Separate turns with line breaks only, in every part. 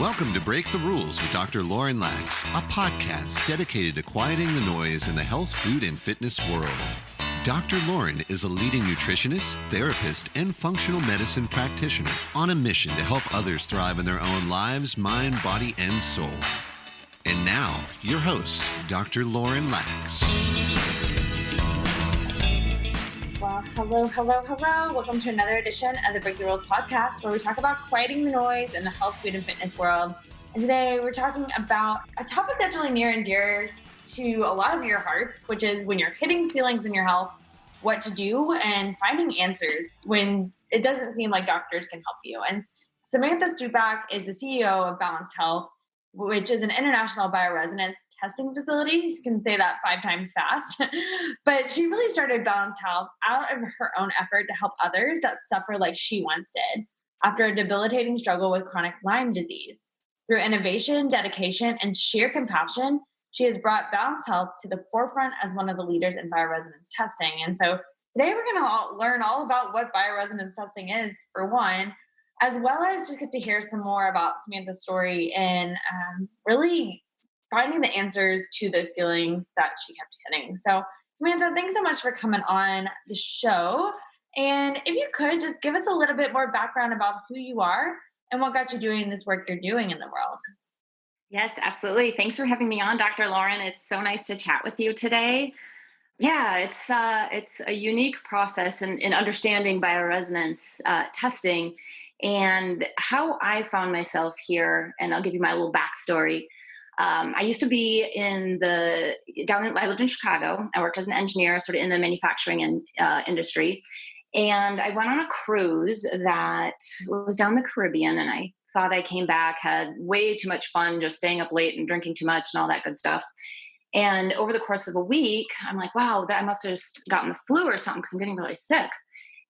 Welcome to Break the Rules with Dr. Lauren Lax, a podcast dedicated to quieting the noise in the health, food, and fitness world. Dr. Lauren is a leading nutritionist, therapist, and functional medicine practitioner on a mission to help others thrive in their own lives, mind, body, and soul. And now, your host, Dr. Lauren Lax.
Well, hello. Welcome to another edition of the Break the Rules podcast, where we talk about quieting the noise in the health, food, and fitness world. And today we're talking about a topic that's really near and dear to a lot of your hearts, which is when you're hitting ceilings in your health, what to do and finding answers when it doesn't seem like doctors can help you. And Samantha Stupak is the CEO of Balanced Health, which is an international bioresonance testing facility. You can say that 5 times fast. But she really started Balanced Health out of her own effort to help others that suffer like she once did after a debilitating struggle with chronic Lyme disease. Through innovation, dedication, and sheer compassion, she has brought Balanced Health to the forefront as one of the leaders in bioresonance testing. And so today we're going to learn all about what bioresonance testing is, for one, as well as just get to hear some more about Samantha's story and really finding the answers to those ceilings that she kept hitting. So Samantha, thanks so much for coming on the show. And if you could just give us a little bit more background about who you are and what got you doing this work you're doing in the world.
Yes, absolutely. Thanks for having me on, Dr. Lauren. It's so nice to chat with you today. Yeah, it's a unique process in understanding bioresonance testing and how I found myself here. And I'll give you my little backstory. I used to be I lived in Chicago. I worked as an engineer, sort of in the manufacturing industry. And I went on a cruise that was down the Caribbean, and I thought I came back, had way too much fun, just staying up late and drinking too much and all that good stuff. And over the course of a week, I'm like, wow, I must have just gotten the flu or something because I'm getting really sick.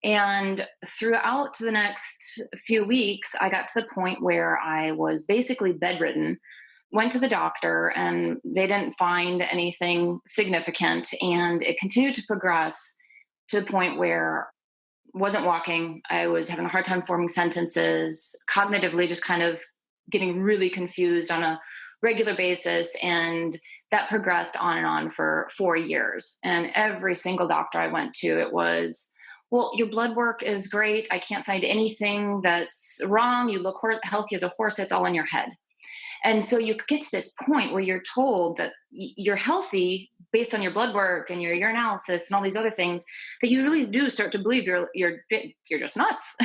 And throughout the next few weeks, I got to the point where I was basically bedridden, went to the doctor, and they didn't find anything significant. And it continued to progress to the point where I wasn't walking. I was having a hard time forming sentences, cognitively just kind of getting really confused on a regular basis. And that progressed on and on for 4 years. And every single doctor I went to, it was, well, your blood work is great. I can't find anything that's wrong. You look healthy as a horse. It's all in your head. And so you get to this point where you're told that you're healthy based on your blood work and your urinalysis and all these other things, that you really do start to believe you're just nuts.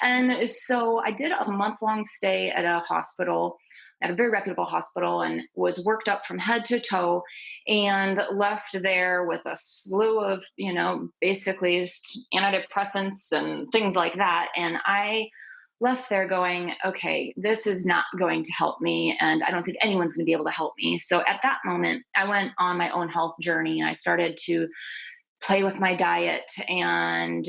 And so I did a month-long stay at a hospital, at a very reputable hospital, and was worked up from head to toe and left there with a slew of, basically just antidepressants and things like that. And I left there going, okay, this is not going to help me, and I don't think anyone's going to be able to help me. So at that moment, I went on my own health journey, and I started to play with my diet and,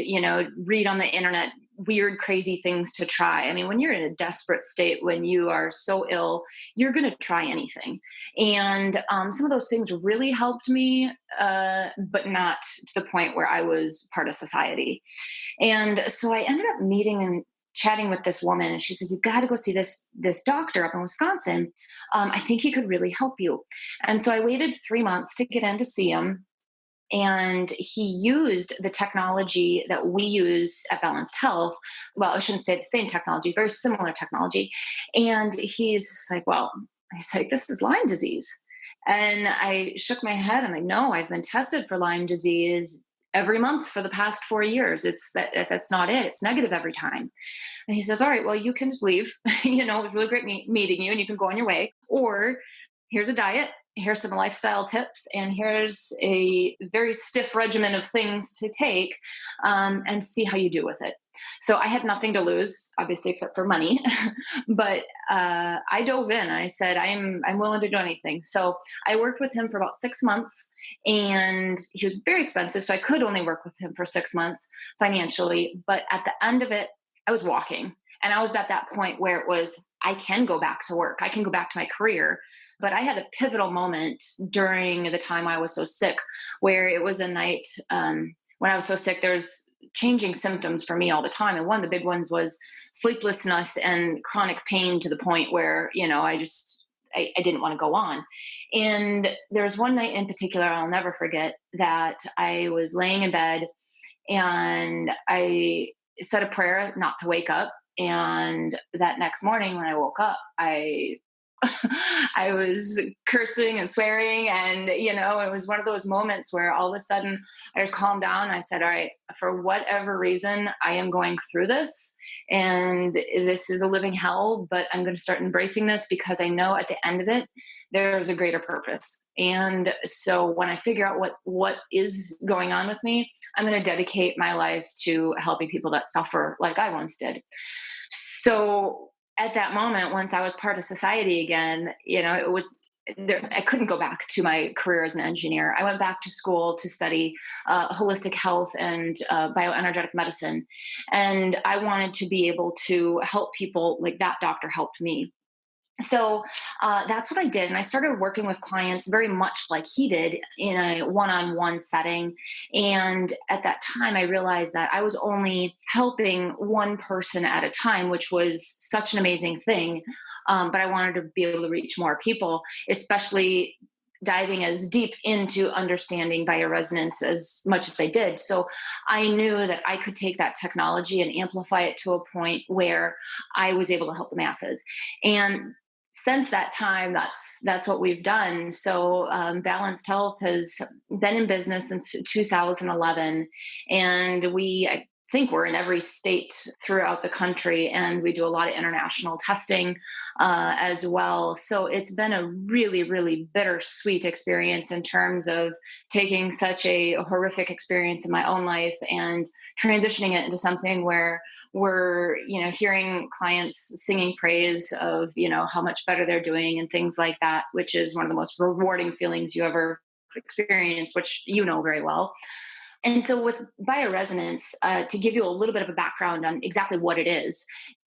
read on the internet weird, crazy things to try. I mean, when you're in a desperate state, when you are so ill, you're going to try anything. And some of those things really helped me, but not to the point where I was part of society. And so I ended up meeting and chatting with this woman, and she said, "You've got to go see this doctor up in Wisconsin. I think he could really help you." And so I waited 3 months to get in to see him. And he used the technology that we use at Balanced Health. Well, I shouldn't say the same technology, very similar technology. And he's like, well, I said, this is Lyme disease. And I shook my head. I'm like, no, I've been tested for Lyme disease every month for the past 4 years. That's not it. It's negative every time. And he says, all right, well, you can just leave. It was really great meeting you, and you can go on your way. Or here's a diet. Here's some lifestyle tips, and here's a very stiff regimen of things to take, and see how you do with it. So I had nothing to lose, obviously, except for money. But I dove in. I said, I'm willing to do anything. So I worked with him for about 6 months, and he was very expensive. So I could only work with him for 6 months financially. But at the end of it, I was walking. And I was at that point where it was, I can go back to work. I can go back to my career. But I had a pivotal moment during the time I was so sick, where it was a night when I was so sick, there's changing symptoms for me all the time. And one of the big ones was sleeplessness and chronic pain to the point where, I didn't want to go on. And there was one night in particular, I'll never forget, that I was laying in bed and I said a prayer not to wake up. And that next morning when I woke up, I was cursing and swearing, and it was one of those moments where all of a sudden I just calmed down. I said, all right, for whatever reason, I am going through this, and this is a living hell, but I'm going to start embracing this because I know at the end of it, there's a greater purpose. And so when I figure out what is going on with me, I'm going to dedicate my life to helping people that suffer like I once did. So at that moment, once I was part of society again, it was there. I couldn't go back to my career as an engineer. I went back to school to study holistic health and bioenergetic medicine. And I wanted to be able to help people like that doctor helped me. So that's what I did. And I started working with clients very much like he did in a one-on-one setting. And at that time, I realized that I was only helping one person at a time, which was such an amazing thing. But I wanted to be able to reach more people, especially diving as deep into understanding bioresonance as much as I did. So I knew that I could take that technology and amplify it to a point where I was able to help the masses. And since that time, that's what we've done. So Balanced Health has been in business since 2011, and I think we're in every state throughout the country, and we do a lot of international testing as well. So it's been a really, really bittersweet experience in terms of taking such a horrific experience in my own life and transitioning it into something where we're, hearing clients singing praise of, how much better they're doing and things like that, which is one of the most rewarding feelings you ever experience, which you know very well. And so with bioresonance, to give you a little bit of a background on exactly what it is,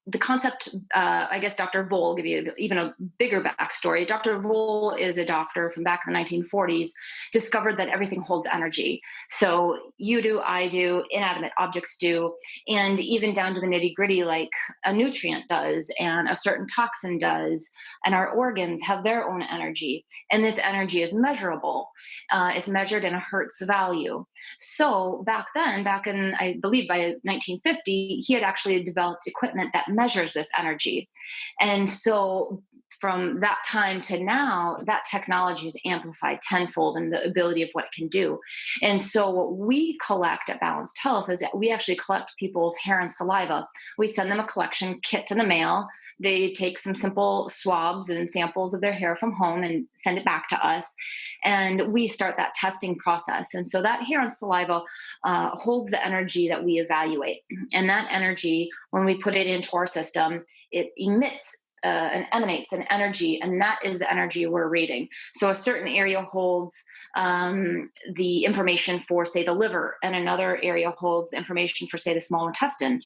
the concept, I guess Dr. Vole, give you even a bigger backstory. Dr. Vole is a doctor from back in the 1940s, discovered that everything holds energy. So you do, I do, inanimate objects do, and even down to the nitty gritty, like a nutrient does, and a certain toxin does, and our organs have their own energy. And this energy is measurable. It's measured in a hertz value. So back in, I believe by 1950, he had actually developed equipment that measures this energy. And so from that time to now, that technology is amplified tenfold in the ability of what it can do. And so what we collect at Balanced Health is that we actually collect people's hair and saliva. We send them a collection kit in the mail. They take some simple swabs and samples of their hair from home and send it back to us. And we start that testing process. And so that hair and saliva holds the energy that we evaluate. And that energy, when we put it into our system, it emits and emanates an energy, and that is the energy we're reading. So a certain area holds the information for, say, the liver, and another area holds the information for, say, the small intestine.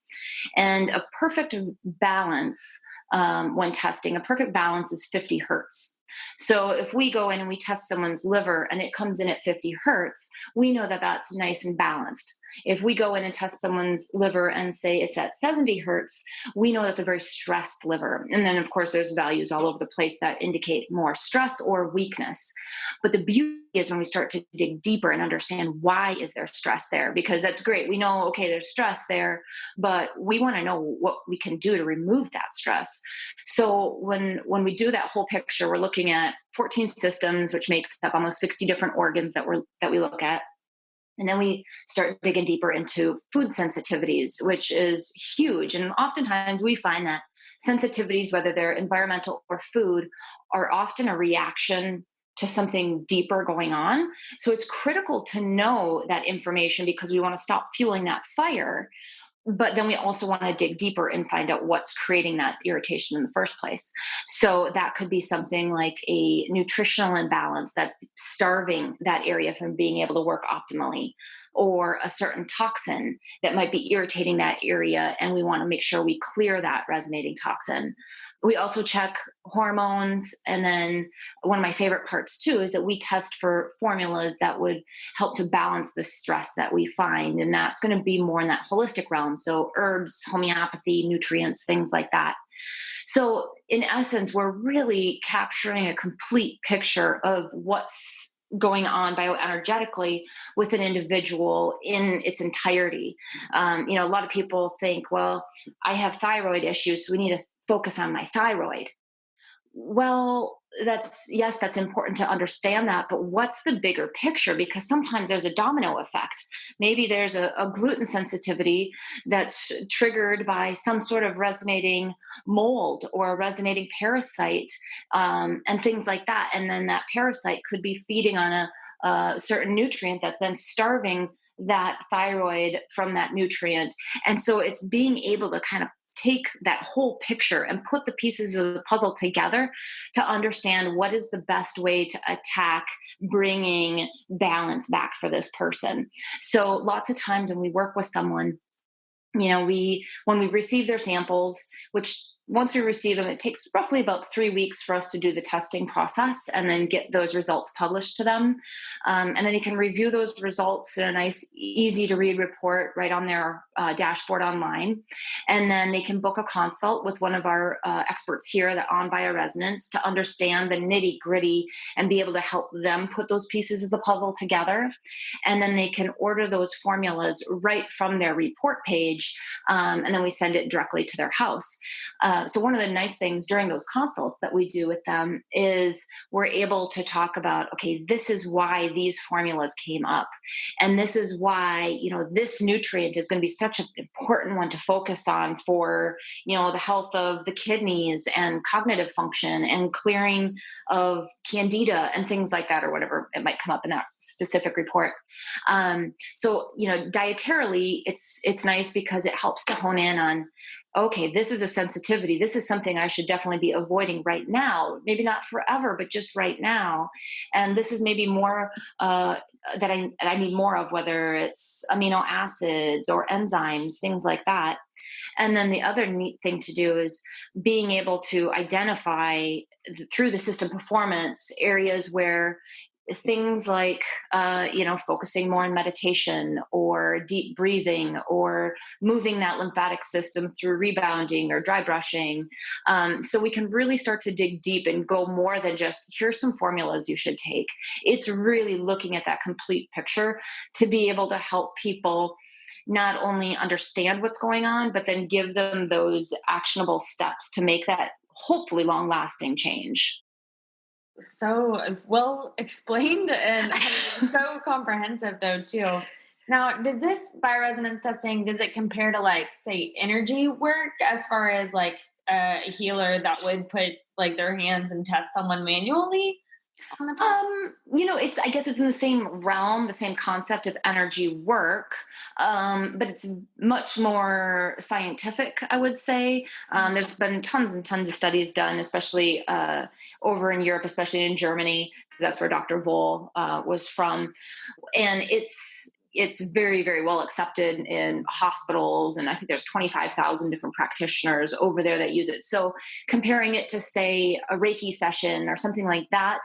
And a perfect balance when testing, a perfect balance is 50 hertz. So if we go in and we test someone's liver and it comes in at 50 hertz, we know that that's nice and balanced. If we go in and test someone's liver and say it's at 70 hertz, we know that's a very stressed liver. And then, of course, there's values all over the place that indicate more stress or weakness. But the beauty is when we start to dig deeper and understand why is there stress there, because that's great. We know, okay, there's stress there, but we want to know what we can do to remove that stress. So when we do that whole picture, we're looking at 14 systems, which makes up almost 60 different organs that we look at. And then we start digging deeper into food sensitivities, which is huge. And oftentimes we find that sensitivities, whether they're environmental or food, are often a reaction to something deeper going on. So it's critical to know that information because we want to stop fueling that fire. But then we also want to dig deeper and find out what's creating that irritation in the first place. So that could be something like a nutritional imbalance that's starving that area from being able to work optimally. or a certain toxin that might be irritating that area. And we want to make sure we clear that resonating toxin. We also check hormones. And then one of my favorite parts too is that we test for formulas that would help to balance the stress that we find. And that's going to be more in that holistic realm. So herbs, homeopathy, nutrients, things like that. So in essence, we're really capturing a complete picture of what's going on bioenergetically with an individual in its entirety. A lot of people think, well, I have thyroid issues, so we need to focus on my thyroid. Well, that's important to understand that, but what's the bigger picture? Because sometimes there's a domino effect. Maybe there's a gluten sensitivity that's triggered by some sort of resonating mold or a resonating parasite, and things like that. And then that parasite could be feeding on a certain nutrient that's then starving that thyroid from that nutrient. And so it's being able to kind of take that whole picture and put the pieces of the puzzle together to understand what is the best way to attack bringing balance back for this person. So lots of times when we work with someone, when we receive their samples, which once we receive them, it takes roughly about 3 weeks for us to do the testing process and then get those results published to them. And then they can review those results in a nice, easy to read report right on their dashboard online. And then they can book a consult with one of our experts here on Bioresonance to understand the nitty gritty and be able to help them put those pieces of the puzzle together. And then they can order those formulas right from their report page. And then we send it directly to their house. So one of the nice things during those consults that we do with them is we're able to talk about, okay, this is why these formulas came up. And this is why, this nutrient is going to be such an important one to focus on for, the health of the kidneys and cognitive function and clearing of candida and things like that, or whatever it might come up in that specific report. So, dietarily, it's nice because it helps to hone in on, okay, this is a sensitivity. This is something I should definitely be avoiding right now. Maybe not forever, but just right now. And this is maybe more that I need more of, whether it's amino acids or enzymes, things like that. And then the other neat thing to do is being able to identify through the system performance areas where things like, focusing more on meditation or deep breathing or moving that lymphatic system through rebounding or dry brushing. So we can really start to dig deep and go more than just, here's some formulas you should take. It's really looking at that complete picture to be able to help people not only understand what's going on, but then give them those actionable steps to make that hopefully long-lasting change.
So well explained and so comprehensive though too. Now, does this bioresonance testing, does it compare to say energy work as far as a healer that would put their hands and test someone manually on the person?
I guess it's in the same realm, the same concept of energy work, but it's much more scientific, I would say. There's been tons and tons of studies done, especially over in Europe, especially in Germany, because that's where Dr. Voll was from. And it's very, very well accepted in hospitals. And I think there's 25,000 different practitioners over there that use it. So comparing it to, say, a Reiki session or something like that,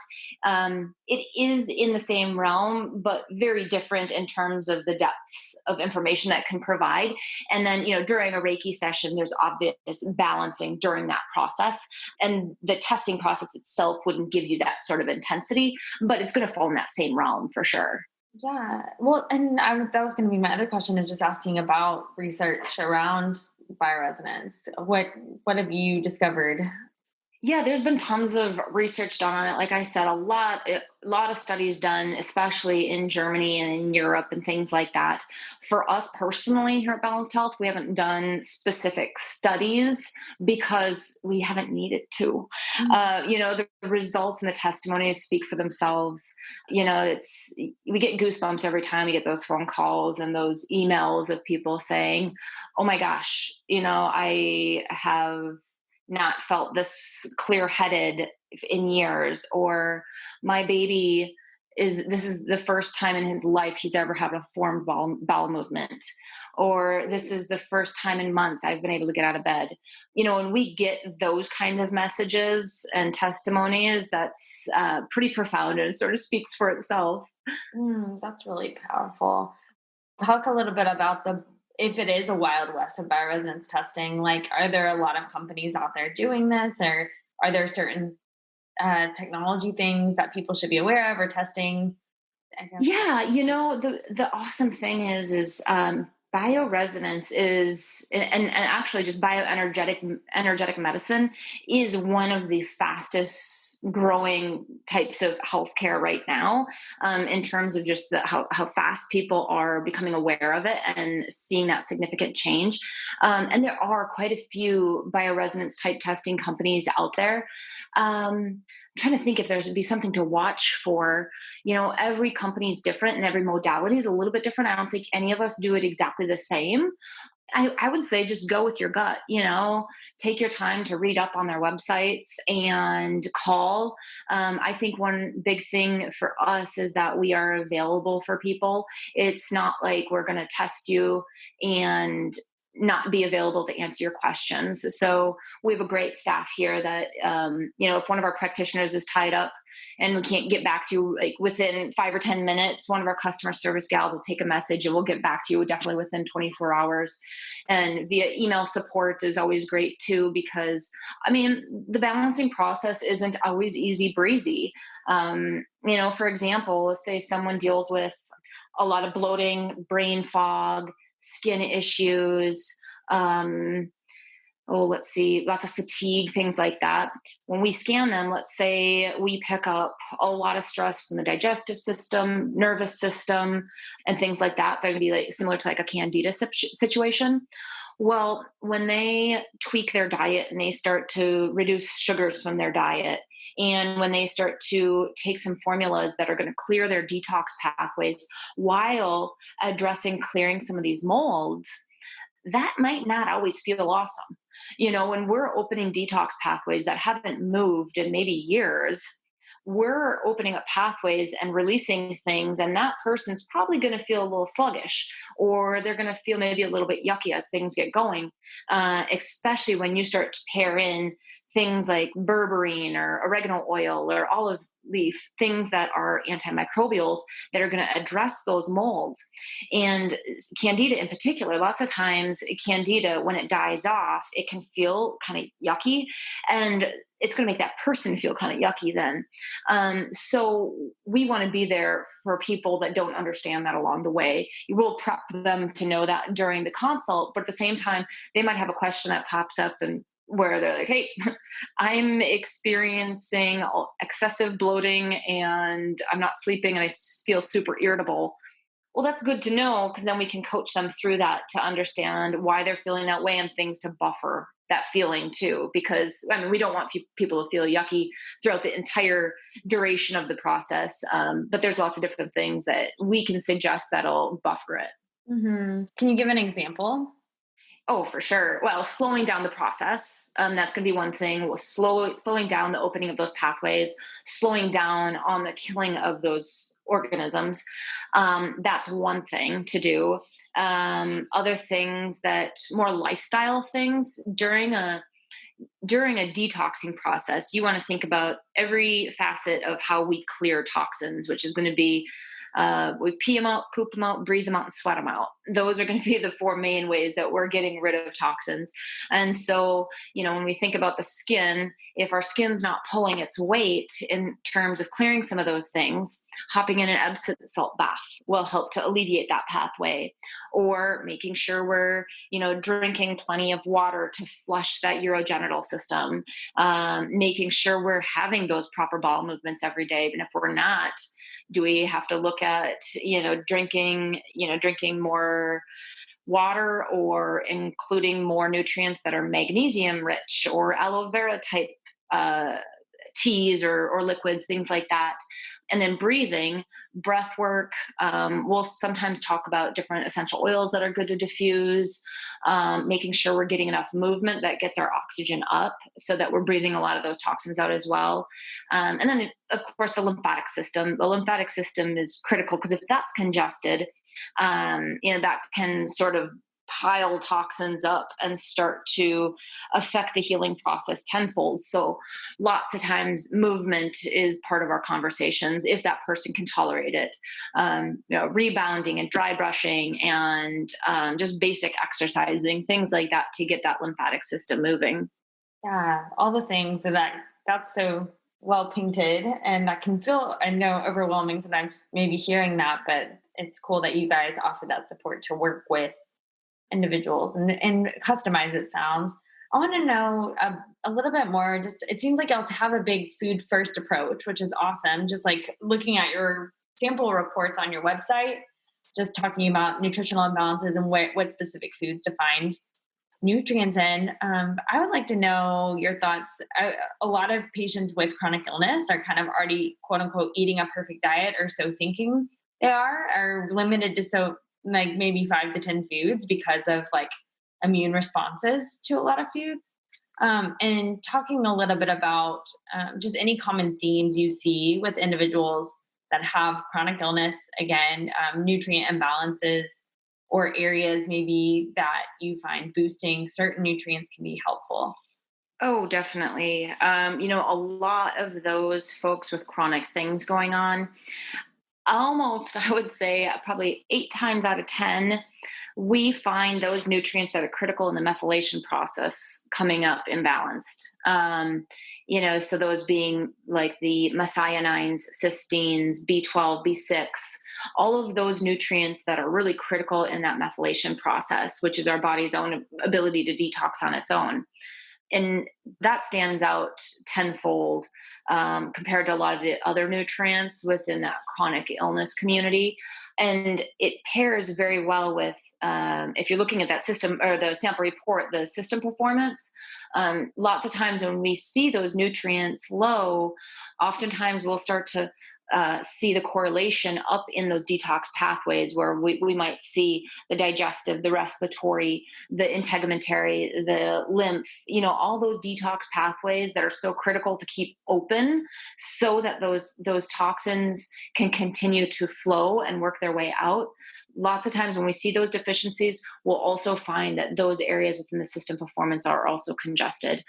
it is in the same realm, but very different in terms of the depths of information that can provide. And then, during a Reiki session, there's obvious balancing during that process. And the testing process itself wouldn't give you that sort of intensity, but it's going to fall in that same realm for sure.
Yeah. Well, and that was going to be my other question, is just asking about research around bioresonance. What have you discovered?
Yeah, there's been tons of research done on it. Like I said, a lot of studies done, especially in Germany and in Europe and things like that. For us personally here at Balanced Health, we haven't done specific studies because we haven't needed to. The results and the testimonies speak for themselves. We get goosebumps every time we get those phone calls and those emails of people saying, "Oh my gosh, I have not felt this clear-headed in years," or "my baby this is the first time in his life he's ever had a formed bowel movement, or this is the first time in months I've been able to get out of bed. When we get those kind of messages and testimonies, that's pretty profound, and it sort of speaks for itself.
That's really powerful. Talk a little bit about if it is a wild west of bioresonance testing, like, are there a lot of companies out there doing this, or are there certain technology things that people should be aware of or testing? I guess.
Yeah, the awesome thing is bioresonance is, and actually just energetic medicine is one of the fastest growing types of healthcare right now, in terms of just how fast people are becoming aware of it and seeing that significant change. And there are quite a few bioresonance type testing companies out there. I'm trying to think if there'd be something to watch for. Every company is different and every modality is a little bit different. I don't think any of us do it exactly the same. I would say just go with your gut, take your time to read up on their websites and call. I think one big thing for us is that we are available for people. It's not like we're going to test you and not be available to answer your questions. So we have a great staff here that, if one of our practitioners is tied up and we can't get back to you like within 5 or 10 minutes, one of our customer service gals will take a message and we'll get back to you definitely within 24 hours. And via email support is always great too, because the balancing process isn't always easy breezy. For example, let's say someone deals with a lot of bloating, brain fog, skin issues, let's see, lots of fatigue, things like that. When we scan them, let's say we pick up a lot of stress from the digestive system, nervous system, and things like that. That would be like similar to like a candida situation. Well, when they tweak their diet and they start to reduce sugars from their diet, and when they start to take some formulas that are going to clear their detox pathways while addressing clearing some of these molds, that might not always feel awesome. When we're opening detox pathways that haven't moved in maybe years, we're opening up pathways and releasing things, and that person's probably going to feel a little sluggish, or they're going to feel maybe a little bit yucky as things get going, especially when you start to pair in things like berberine or oregano oil or all of these things that are antimicrobials that are going to address those molds. And candida in particular, lots of times candida, when it dies off, it can feel kind of yucky, and it's going to make that person feel kind of yucky then. So we want to be there for people that don't understand that along the way. You will prep them to know that during the consult, but at the same time, they might have a question that pops up and where they're like, hey, I'm experiencing excessive bloating and I'm not sleeping and I feel super irritable. Well, that's good to know, because then we can coach them through that to understand why they're feeling that way and things to buffer that feeling too. Because we don't want people to feel yucky throughout the entire duration of the process. But there's lots of different things that we can suggest that'll buffer it.
Mm-hmm. Can you give an example?
Oh, for sure. Well, slowing down the process, that's going to be one thing. Slowing down the opening of those pathways, slowing down on the killing of those organisms. That's one thing to do. Other things that more lifestyle things during a detoxing process, you want to think about every facet of how we clear toxins, which is going to be we pee them out, poop them out, breathe them out, and sweat them out. Those are going to be the 4 main ways that we're getting rid of toxins. And so, when we think about the skin, if our skin's not pulling its weight in terms of clearing some of those things, hopping in an Epsom salt bath will help to alleviate that pathway. Or making sure we're, drinking plenty of water to flush that urogenital system, making sure we're having those proper bowel movements every day. And if we're not, do we have to look at, drinking more water, or including more nutrients that are magnesium rich or aloe vera type teas or liquids, things like that. And then breathing, breath work. We'll sometimes talk about different essential oils that are good to diffuse, making sure we're getting enough movement that gets our oxygen up so that we're breathing a lot of those toxins out as well. And then, of course, the lymphatic system. The lymphatic system is critical because if that's congested, that can sort of pile toxins up and start to affect the healing process tenfold. So lots of times movement is part of our conversations if that person can tolerate it. Rebounding and dry brushing and just basic exercising, things like that to get that lymphatic system moving.
Yeah, all the things that's so well painted, and that can feel, I know, overwhelming sometimes maybe hearing that, but it's cool that you guys offer that support to work with individuals and customize, it sounds. I want to know a little bit more. Just, it seems like y'all have a big food first approach, which is awesome. Just like looking at your sample reports on your website, just talking about nutritional imbalances and what specific foods to find nutrients in. I would like to know your thoughts. A lot of patients with chronic illness are kind of already, quote unquote, eating a perfect diet, or so thinking they are limited to like maybe 5 to 10 foods because of like immune responses to a lot of foods. And talking a little bit about just any common themes you see with individuals that have chronic illness, again, nutrient imbalances, or areas maybe that you find boosting certain nutrients can be helpful.
Oh, definitely. A lot of those folks with chronic things going on, almost, I would say, probably 8 times out of 10, we find those nutrients that are critical in the methylation process coming up imbalanced. So those being like the methionines, cysteines, B12, B6, all of those nutrients that are really critical in that methylation process, which is our body's own ability to detox on its own. And that stands out tenfold compared to a lot of the other nutrients within that chronic illness community. And it pairs very well with, if you're looking at that system or the sample report, the system performance. Lots of times when we see those nutrients low, oftentimes we'll start to see the correlation up in those detox pathways where we might see the digestive, the respiratory, the integumentary, the lymph, all those detox pathways that are so critical to keep open so that those toxins can continue to flow and work their way out. Lots of times when we see those deficiencies, we'll also find that those areas within the system performance are also congested.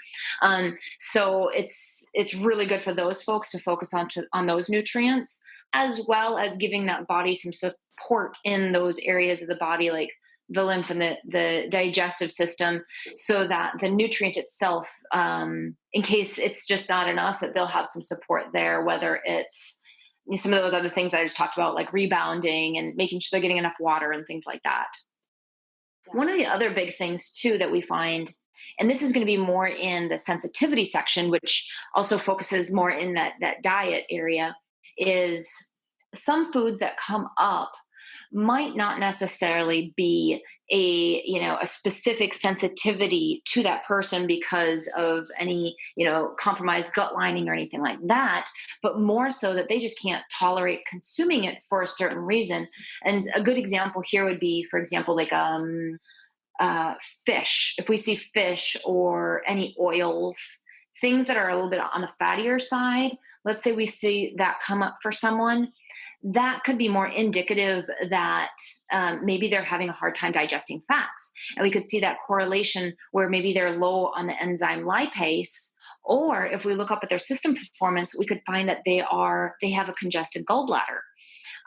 So it's really good for those folks to focus on those nutrients, as well as giving that body some support in those areas of the body, like the lymph and the digestive system, so that the nutrient itself, in case it's just not enough, that they'll have some support there, whether it's some of those other things that I just talked about, like rebounding and making sure they're getting enough water and things like that. Yeah. One of the other big things too that we find, and this is going to be more in the sensitivity section, which also focuses more in that diet area, is some foods that come up might not necessarily be a specific sensitivity to that person because of any, compromised gut lining or anything like that, but more so that they just can't tolerate consuming it for a certain reason. And a good example here would be, for example, like fish. If we see fish or any oils, things that are a little bit on the fattier side, let's say we see that come up for someone, that could be more indicative that maybe they're having a hard time digesting fats. And we could see that correlation where maybe they're low on the enzyme lipase, or if we look up at their system performance, we could find that they have a congested gallbladder.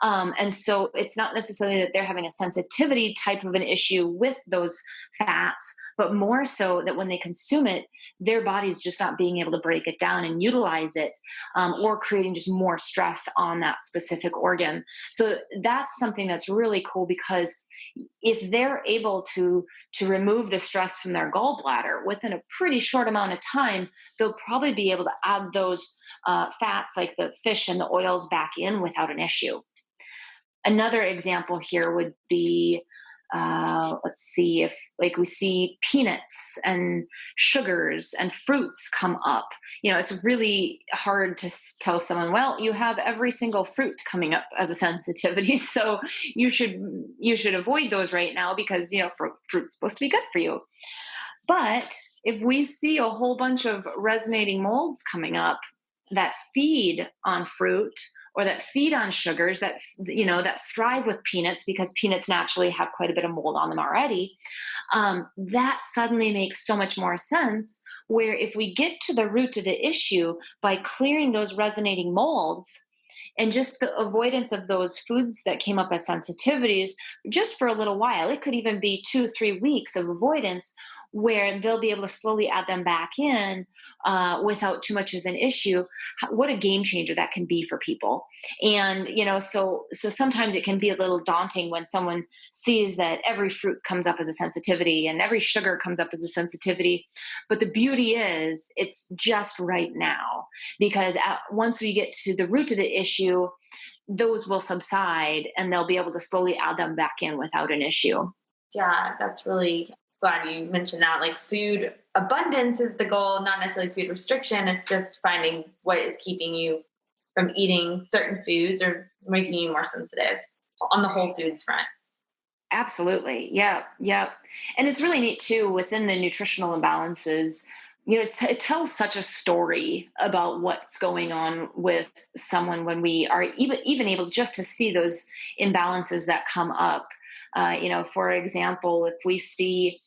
And so it's not necessarily that they're having a sensitivity type of an issue with those fats, but more so that when they consume it, their body's just not being able to break it down and utilize it, or creating just more stress on that specific organ. So that's something that's really cool, because if they're able to remove the stress from their gallbladder within a pretty short amount of time, they'll probably be able to add those fats like the fish and the oils back in without an issue. Another example here would be let's see if like we see peanuts and sugars and fruits come up. It's really hard to tell someone, well, you have every single fruit coming up as a sensitivity, so you should avoid those right now because fruit's supposed to be good for you. But if we see a whole bunch of resonating molds coming up that feed on fruit or that feed on sugars, that thrive with peanuts because peanuts naturally have quite a bit of mold on them already, that suddenly makes so much more sense, where if we get to the root of the issue by clearing those resonating molds and just the avoidance of those foods that came up as sensitivities just for a little while, it could even be 2-3 weeks of avoidance, where they'll be able to slowly add them back in without too much of an issue. What a game changer that can be for people. And, so sometimes it can be a little daunting when someone sees that every fruit comes up as a sensitivity and every sugar comes up as a sensitivity. But the beauty is it's just right now, because once we get to the root of the issue, those will subside and they'll be able to slowly add them back in without an issue.
Yeah, that's really glad you mentioned that. Like, food abundance is the goal, not necessarily food restriction. It's just finding what is keeping you from eating certain foods or making you more sensitive on the whole foods front.
Absolutely. Yeah. And it's really neat too, within the nutritional imbalances, it tells such a story about what's going on with someone when we are even able just to see those imbalances that come up. For example, if we see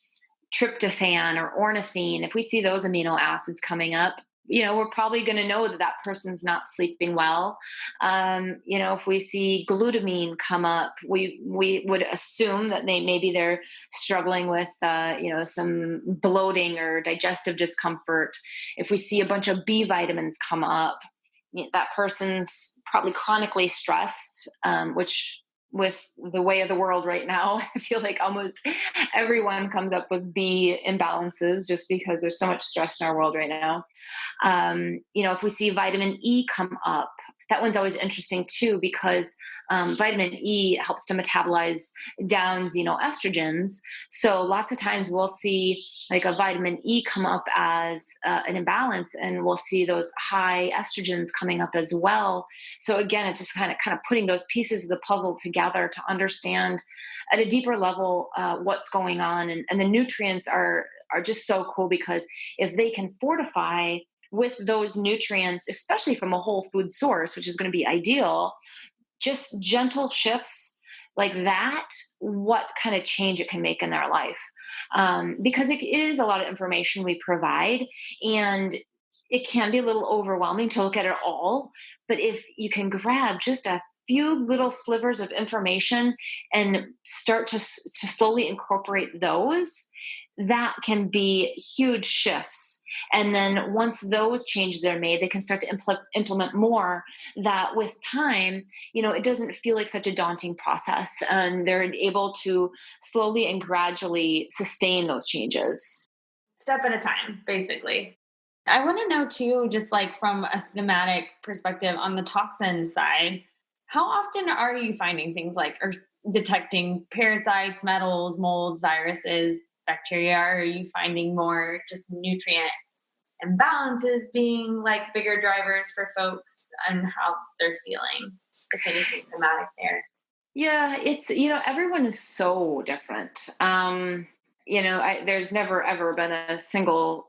tryptophan or ornithine, if we see those amino acids coming up, we're probably going to know that person's not sleeping well. If we see glutamine come up, we would assume that they're struggling with, some bloating or digestive discomfort. If we see a bunch of B vitamins come up, that person's probably chronically stressed, which with the way of the world right now, I feel like almost everyone comes up with B imbalances just because there's so much stress in our world right now. If we see vitamin E come up, that one's always interesting too, because vitamin E helps to metabolize down xenoestrogens. So lots of times we'll see like a vitamin E come up as an imbalance, and we'll see those high estrogens coming up as well. So again, it's just kind of putting those pieces of the puzzle together to understand at a deeper level what's going on. And the nutrients are just so cool, because if they can fortify with those nutrients, especially from a whole food source, which is going to be ideal, just gentle shifts like that, what kind of change it can make in their life. Because it is a lot of information we provide, and it can be a little overwhelming to look at it all. But if you can grab just a few little slivers of information and start to slowly incorporate those, that can be huge shifts. And then once those changes are made, they can start to implement more, that with time, it doesn't feel like such a daunting process, and they're able to slowly and gradually sustain those changes.
Step at a time, basically. I want to know too, just like from a thematic perspective on the toxin side, how often are you finding things like, or detecting parasites, metals, molds, viruses, bacteria? Are you finding more just nutrient imbalances being like bigger drivers for folks and how they're feeling? If anything thematic there.
Yeah, it's, everyone is so different. There's never ever been a single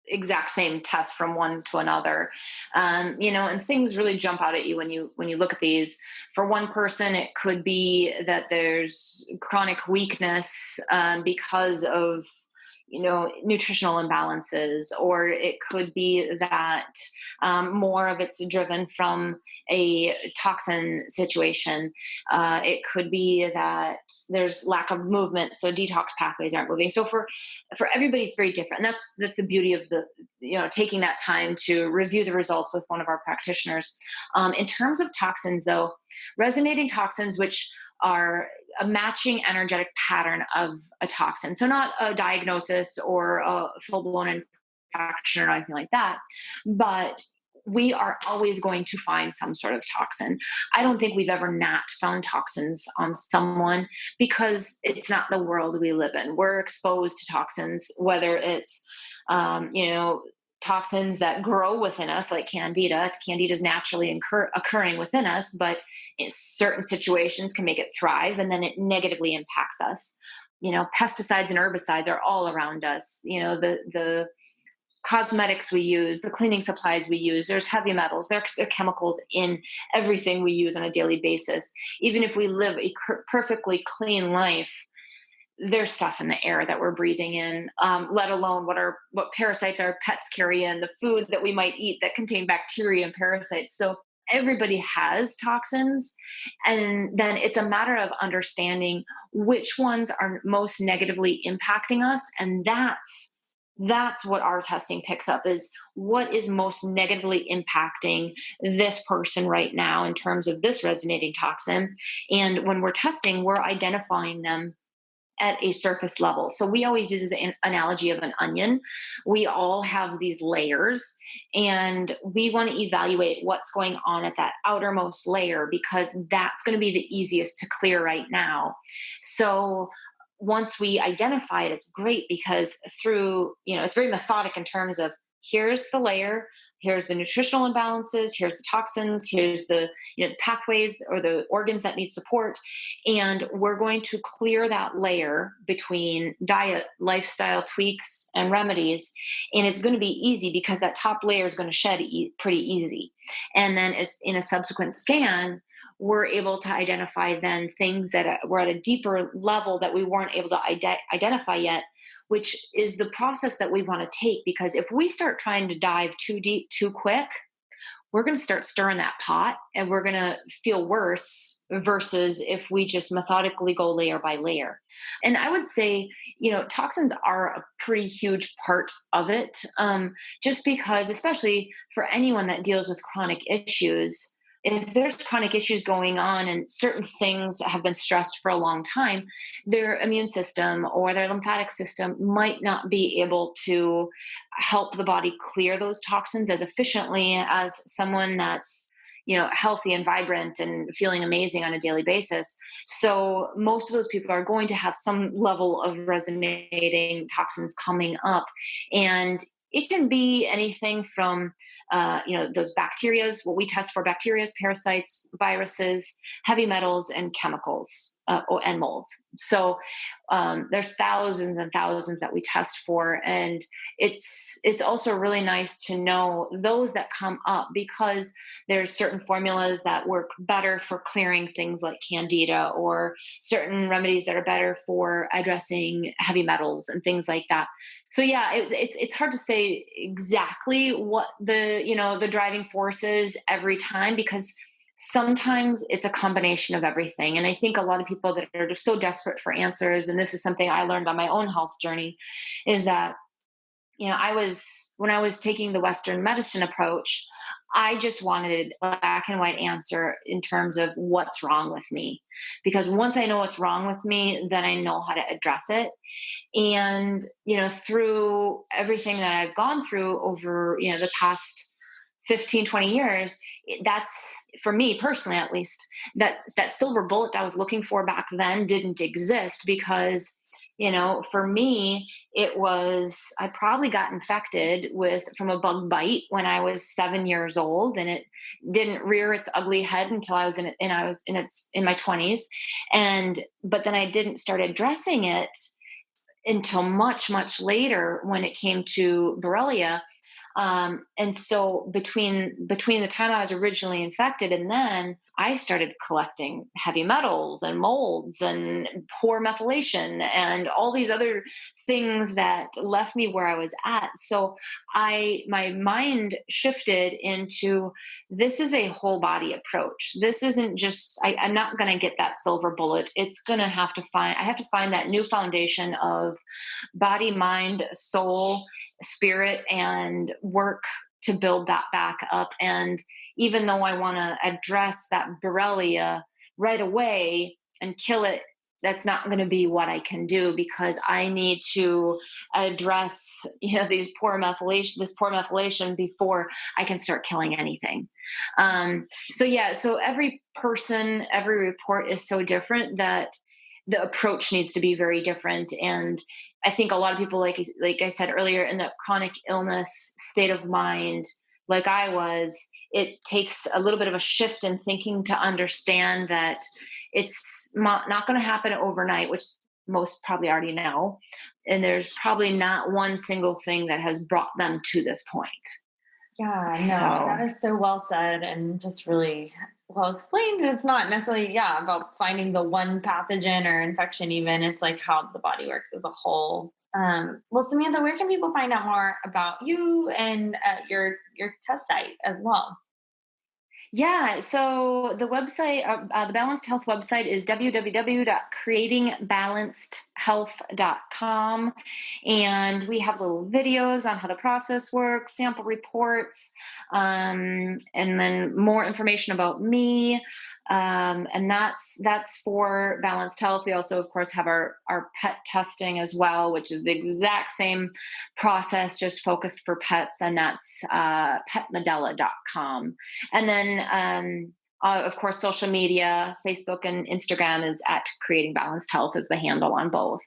exact same test from one to another. And things really jump out at you when you look at these. For one person, it could be that there's chronic weakness because of nutritional imbalances, or it could be that more of it's driven from a toxin situation. It could be that there's lack of movement, so detox pathways aren't moving. So for everybody, it's very different. And that's the beauty of the taking that time to review the results with one of our practitioners. In terms of toxins, though, resonating toxins, which are a matching energetic pattern of a toxin. So not a diagnosis or a full-blown infection or anything like that, but we are always going to find some sort of toxin. I don't think we've ever not found toxins on someone because it's not the world we live in. We're exposed to toxins, whether it's, toxins that grow within us, like candida. Candida is naturally occurring within us, but in certain situations can make it thrive, and then it negatively impacts us. Pesticides and herbicides are all around us. The cosmetics we use, the cleaning supplies we use, there's heavy metals, there's chemicals in everything we use on a daily basis. Even if we live a perfectly clean life, there's stuff in the air that we're breathing in, let alone what parasites our pets carry in, the food that we might eat that contain bacteria and parasites. So everybody has toxins. And then it's a matter of understanding which ones are most negatively impacting us. And that's what our testing picks up, is what is most negatively impacting this person right now in terms of this resonating toxin. And when we're testing, we're identifying them at a surface level. So we always use an analogy of an onion. We all have these layers, and we want to evaluate what's going on at that outermost layer, because that's going to be the easiest to clear right now. So once we identify it, it's great because it's very methodic in terms of, here's the layer, here's the nutritional imbalances, here's the toxins, here's the pathways or the organs that need support. And we're going to clear that layer between diet, lifestyle tweaks, and remedies. And it's going to be easy because that top layer is going to shed pretty easy. And then in a subsequent scan, we're able to identify then things that were at a deeper level that we weren't able to identify yet, which is the process that we want to take. Because if we start trying to dive too deep, too quick, we're going to start stirring that pot and we're going to feel worse versus if we just methodically go layer by layer. And I would say, toxins are a pretty huge part of it, just because, especially for anyone that deals with chronic issues, if there's chronic issues going on and certain things have been stressed for a long time, their immune system or their lymphatic system might not be able to help the body clear those toxins as efficiently as someone that's healthy and vibrant and feeling amazing on a daily basis. So most of those people are going to have some level of resonating toxins coming up. And it can be anything from, those bacterias, what we test for: bacterias, parasites, viruses, heavy metals, and chemicals, and molds. So there's thousands and thousands that we test for. And it's also really nice to know those that come up, because there's certain formulas that work better for clearing things like candida, or certain remedies that are better for addressing heavy metals and things like that. So yeah, it's hard to say exactly what the driving force is every time, because sometimes it's a combination of everything. And I think a lot of people that are just so desperate for answers, and this is something I learned on my own health journey, is that when I was taking the Western medicine approach, I just wanted a black and white answer in terms of what's wrong with me. Because once I know what's wrong with me, then I know how to address it. And, through everything that I've gone through over, the past 15, 20 years, that's, for me personally, at least, that silver bullet I was looking for back then didn't exist. Because for me, it was, I probably got infected from a bug bite when I was 7 years old, and it didn't rear its ugly head until I was in my 20s. But then I didn't start addressing it until much, much later when it came to Borrelia. And so between the time I was originally infected and then, I started collecting heavy metals and molds and poor methylation and all these other things that left me where I was at. So my mind shifted into, this is a whole body approach. This isn't just, I'm not going to get that silver bullet. I have to find that new foundation of body, mind, soul, spirit, and work to build that back up. And even though I want to address that Borrelia right away and kill it that's not going to be what I can do, because I need to address, this poor methylation before I can start killing anything. So every person, every report is so different that the approach needs to be very different. And I think a lot of people, like I said earlier, in the chronic illness state of mind, like I was, it takes a little bit of a shift in thinking to understand that it's not going to happen overnight, which most probably already know. And there's probably not one single thing that has brought them to this point.
Yeah, no,
So,
that is so well said and just really well explained. And it's not necessarily, about finding the one pathogen or infection even. It's like how the body works as a whole. Well, Samantha, where can people find out more about you and your test site as well?
yeah, so the website, the Balanced Health website is www.creatingbalancedhealth.com. And we have little videos on how the process works, sample reports, and then more information about me. And that's for Balanced Health. We also, of course, have our pet testing as well, which is the exact same process, just focused for pets. And that's petmedella.com. And then, of course, social media, Facebook and Instagram is at Creating Balanced Health is the handle on both.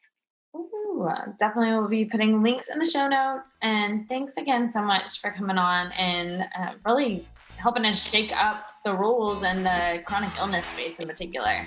Ooh, definitely will be putting links in the show notes. And thanks again so much for coming on and really helping us shake up the rules and the chronic illness space in particular.